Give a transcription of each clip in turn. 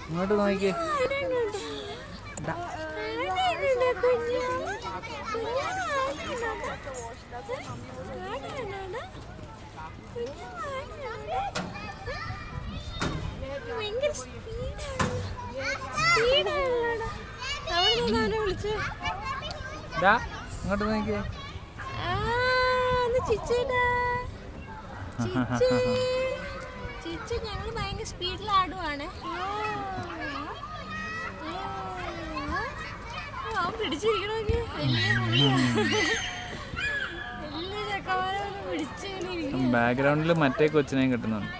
ഇങ്ങോട്ട് നോക്കിക്കേ. ഇങ്ങോട്ട് നോക്കിക്കേ. ചിച്ചു ഞങ്ങൾ ഭയങ്കര സ്പീഡിൽ ആടുവാണ്. പിടിച്ചിരിക്കണോക്ക് ബാക്ക്ഗ്രൗണ്ടില് മറ്റേ കൊച്ചിനെയും കിട്ടുന്നുണ്ട്.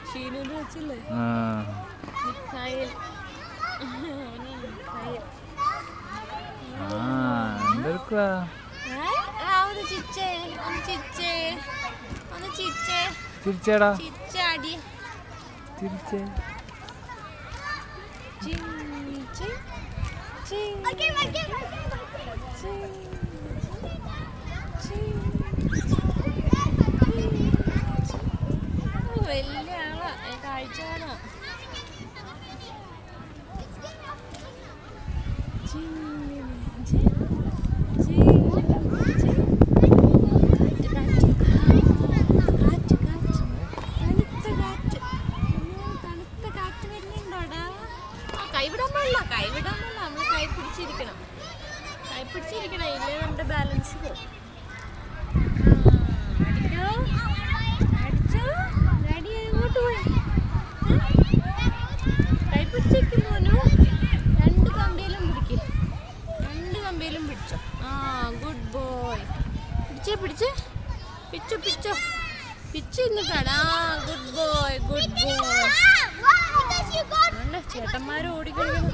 ഷീനൂന്റെ കൊച്ചല്ലേ എന്തെടുക്കുവാ? ചിരിച്ചേടാ ചിരിച്ചേ. വലിയ ആളാ കാഴ്ചയാണോ? കൈവിടാൻ പാടില്ല, നമ്മൾ കൈ പിടിച്ചിരിക്കണം, ഇല്ലേ നമ്മുടെ ബാലൻസ് പോകും. അടിച്ചോ റെഡി അങ്ങോട്ട് പോയി കൈ പിടിച്ചിരിക്കുന്നു. രണ്ട് കമ്പിയിലും പിടിച്ചോ. Good boy. പിച്ചു ഇന്നിട്ടാണ്. Good boy. ചേട്ടന്മാർ ഓടിക്കളിക്കണം.